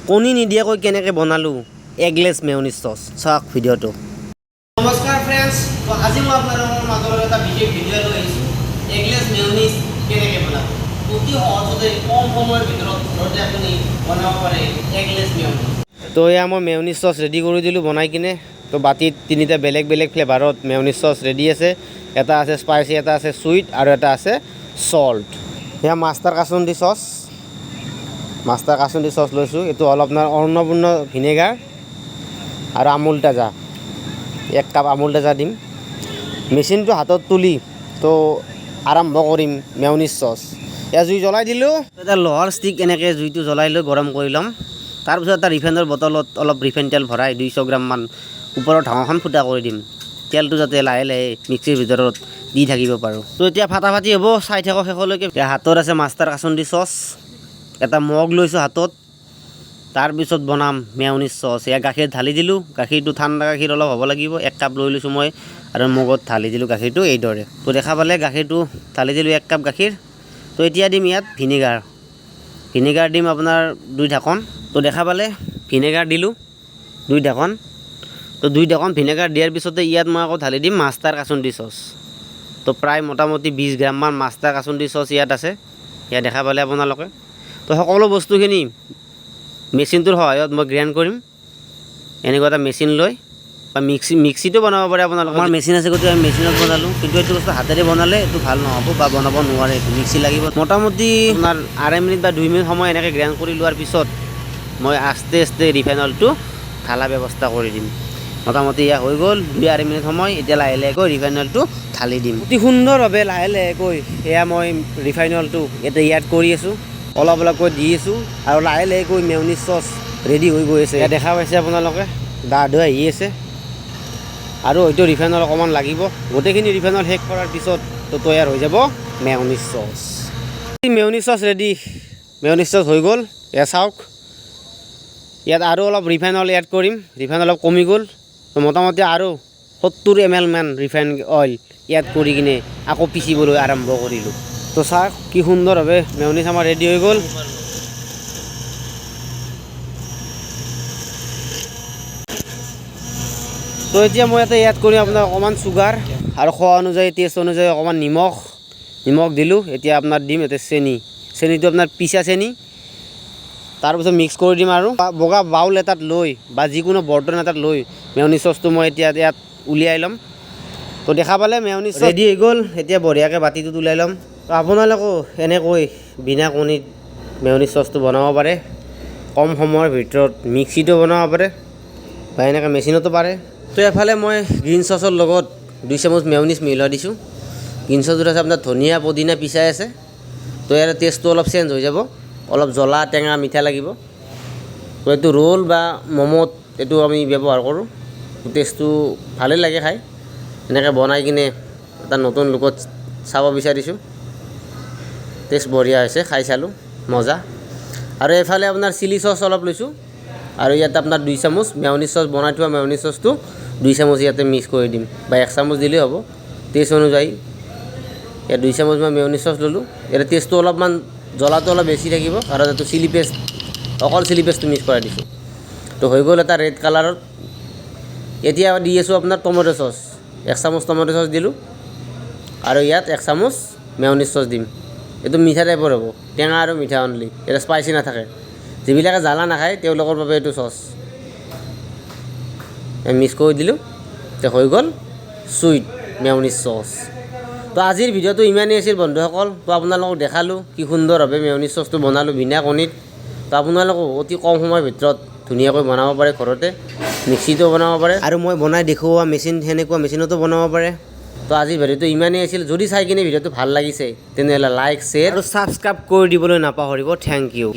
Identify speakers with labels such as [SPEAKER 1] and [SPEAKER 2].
[SPEAKER 1] কণী নিদিয়াকৈ কেনেকৈ বনালোঁ এগলেছ মেয়নিজ চচ চাওক ভিডিঅ'টো। নমস্কাৰ ফ্ৰেণ্ডছ, তো আজি মই আপোনালোকৰ মাজলৈ এটা বিশেষ ভিডিঅ' লৈ আহিছোঁ। এগলেছ মেয়নিজ কেনেকৈ বনাব, অতি সহজতে কম সময়ৰ ভিতৰত ঘৰতে আপুনি বনাব পাৰে এগলেছ মেয়নিজ। তো এয়া মই মেয়নিজ চচ ৰেডি কৰি দিলোঁ বনাই কিনে। তো বাতিত তিনিটা বেলেগ বেলেগ ফ্লেভাৰত মেয়নিজ চচ ৰেডি আছে। এটা আছে স্পাইচি, এটা আছে চুইট আৰু এটা আছে সল্ট। এয়া master kasundi sauce, master kasundi sauce লৈছোঁ। এইটো অলপ আপোনাৰ অন্নপূৰ্ণ ভিনেগাৰ আৰু আমুল তাজা, 1 কাপ আমুল তাজা দিম। মেচিনটো হাতত তুলি তো আৰম্ভ কৰিম মেয়নিজ চচ। এয়া জুই জ্বলাই দিলোঁ। এটা লোহাৰ ষ্টিক এনেকৈ জুইটো জ্বলাই লৈ গৰম কৰি ল'ম। তাৰপিছত এটা ৰিফাইনৰ বটলত অলপ ৰিফাইন তেল ভৰাই 200 গ্ৰামমান ওপৰৰ ঢাকনখন ফুটা কৰি দিম, তেলটো যাতে লাহে লাহে মিক্সিৰ ভিতৰত দি থাকিব পাৰোঁ। তো এতিয়া ফাটাফাটি হ'ব, চাই থাকক শেষলৈকে। হাতত আছে মাষ্টাৰ কাসুন্দি চচ, এটা মগ লৈছোঁ হাতত। তাৰপিছত বনাম মেয়নিজ চচ। এয়া গাখীৰ ঢালি দিলোঁ, গাখীৰটো ঠাণ্ডা গাখীৰ অলপ হ'ব লাগিব। 1 কাপ লৈ লৈছোঁ মই আৰু মগত ঢালি দিলোঁ গাখীৰটো এইদৰে। তো দেখা পালে গাখীৰটো ঢালি দিলোঁ 1 কাপ গাখীৰ। তো এতিয়া দিম ইয়াত ভিনেগাৰ, ভিনেগাৰ দিম আপোনাৰ 2 ঢাকন। তো দেখা পালে ভিনেগাৰ দিলোঁ 2 ঢাকন। তো 2 ঢাকন ভিনেগাৰ দিয়াৰ পিছতে ইয়াত মই আকৌ ঢালি দিম মাষ্টাৰ কাসুন্দি চচ। তো প্ৰায় মোটামুটি 20 গ্ৰামমান মাষ্টাৰ কাসুন্দি চচ ইয়াত আছে, ইয়াত দেখা পালে আপোনালোকে। তো সকলো বস্তুখিনি মেচিনটোৰ সহায়ত মই গ্ৰাইণ্ড কৰিম। এনেকুৱা এটা মেচিন লৈ বা মিক্সিটো বনাব পাৰে আপোনালোকে। আমাৰ মেচিন আছে গতিকে আমি মেচিনত বনালোঁ, কিন্তু এইটো বস্তু হাতেৰে বনালে এইটো ভাল নহ'ব বা বনাব নোৱাৰে, এইটো মিক্সি লাগিব। মোটামুটি আপোনাৰ 2.5 মিনিট বা 2 মিনিট সময় এনেকৈ গ্ৰাইণ্ড কৰি লোৱাৰ পিছত মই আস্তে আস্তে ৰিফাইন অইলটো ঢালা ব্যৱস্থা কৰি দিম। মোটামুটি এয়া হৈ গ'ল 2.5 মিনিট সময়। এতিয়া লাহে লাহেকৈ ৰিফাইন অইলটো ঢালি দিম অতি সুন্দৰভাৱে লাহে লাহেকৈ। এয়া মই ৰিফাইন অইলটো এতিয়া ইয়াত কৰি আছোঁ, অলপ অলপকৈ দি আছোঁ আৰু লাহে লাহেকৈ মেয়নিজ চচ ৰেডি হৈ গৈ আছে। এয়া দেখা পাইছে আপোনালোকে, ডাঠ হৈ আহি আছে আৰু হয়তো ৰিফাইন অইল অকণমান লাগিব। গোটেইখিনি ৰিফাইন অইল শেষ কৰাৰ পিছত তো তৈয়াৰ হৈ যাব mayonnaise sauce. Mayonnaise sauce ready, mayonnaise sauce হৈ গ'ল। এয়া চাওক, ইয়াত আৰু অলপ ৰিফাইন অইল এড কৰিম। ৰিফাইন অলপ কমি গ'ল, তো মোটামুটি আৰু 70 ml মান ৰিফাইন অইল এড কৰি কিনে আকৌ পিচিবলৈ আৰম্ভ কৰিলোঁ। তো চাওক কি সুন্দৰভাৱে মেয়নিজ আমাৰ ৰেডি হৈ গ'ল। তো এতিয়া মই ইয়াতে এড কৰিম আপোনাৰ অকণমান চুগাৰ আৰু খোৱা অনুযায়ী টেষ্ট অনুযায়ী অকণমান নিমখ দিলোঁ। এতিয়া আপোনাৰ দিম ইয়াতে চেনিটো আপোনাৰ পিচা চেনি। তাৰপিছত মিক্স কৰি দিম আৰু বগা বাউল এটাত লৈ বা যিকোনো বৰ্তন এটাত লৈ মেয়নিজ চচটো মই এতিয়া ইয়াত উলিয়াই ল'ম। তো দেখা পালে মেয়নিজ ৰেডি হৈ গ'ল। এতিয়া বঢ়িয়াকৈ বাতিটোত ওলাই ল'ম। তো আপোনালোকেও এনেকৈ বিনা কণীত মেয়নিজ চচটো বনাব পাৰে কম সময়ৰ ভিতৰত। মিক্সিটো বনাব পাৰে বা এনেকৈ মেচিনতো পাৰে। তো এফালে মই গ্ৰীণ চচৰ লগত 2 চামুচ মেয়নিজ মিলাই দিছোঁ। গ্ৰীণ চচটোত আছে আপোনাৰ ধনিয়া পদিনা পিচাই আছে। তো ইয়াৰ টেষ্টটো অলপ চেঞ্জ হৈ যাব, অলপ জ্বলা টেঙা মিঠা লাগিব। তো এইটো ৰোল বা ম'ম'ত এইটো আমি ব্যৱহাৰ কৰোঁ। টেষ্টটো ভালেই লাগে খাই। এনেকৈ বনাই কিনে এটা নতুন লুকত চাব বিচাৰিছোঁ। টেষ্ট বঢ়িয়া হৈছে, খাই চালোঁ, মজা। আৰু এইফালে আপোনাৰ চিলি চচ অলপ লৈছোঁ আৰু ইয়াত আপোনাৰ 2 চামুচ মেয়নিজ চচ বনাই থোৱা মেয়নিজ চচটো 2 চামুচ ইয়াতে মিক্স কৰি দিম, বা 1 চামুচ দিলেই হ'ব টেষ্ট অনুযায়ী। ইয়াত 2 চামুচ মই মেয়নিজ চচ ল'লোঁ। ইয়াতে টেষ্টটো অলপমান জ্বলাটো অলপ বেছি থাকিব কাৰণ এইটো চিলি পেষ্ট, অকল চিলি পেষ্টটো মিক্স কৰাই দিছোঁ। তো হৈ গ'ল এটা ৰেড কালাৰত। এতিয়া দি আছোঁ আপোনাৰ টমেটো চচ, 1 চামুচ টমেটো চচ দিলোঁ আৰু ইয়াত 1 চামুচ মেয়নিজ চচ দিম। এইটো মিঠা টাইপৰ হ'ব, টেঙা আৰু মিঠা অনলি, এটা স্পাইচি নাথাকে। যিবিলাকে জ্বালা নাখায় তেওঁলোকৰ বাবে এইটো চচ। মিক্স কৰি দিলোঁ, এতিয়া হৈ গ'ল চুইট মেয়নিজ চচ। তো আজিৰ ভিডিঅ'টো ইমানেই আছিল বন্ধুসকল। তো আপোনালোকক দেখালোঁ কি সুন্দৰভাৱে মেয়নিজ চচটো বনালোঁ বিনা কণীত। তো আপোনালোকেও অতি কম সময়ৰ ভিতৰত ধুনীয়াকৈ বনাব পাৰে ঘৰতে, মিক্সিতো বনাব পাৰে আৰু মই বনাই দেখুওৱা মেচিন সেনেকুৱা মেচিনতো বনাব পাৰে। তো আজিৰ ভিডিঅ'টো ইমানেই আছিল। যদি চাই কিনে ভিডিঅ'টো ভাল লাগিছে তেনেহ'লে লাইক, শ্বেয়াৰ আৰু ছাবস্ক্ৰাইব কৰি দিবলৈ নাপাহৰিব। Thank U.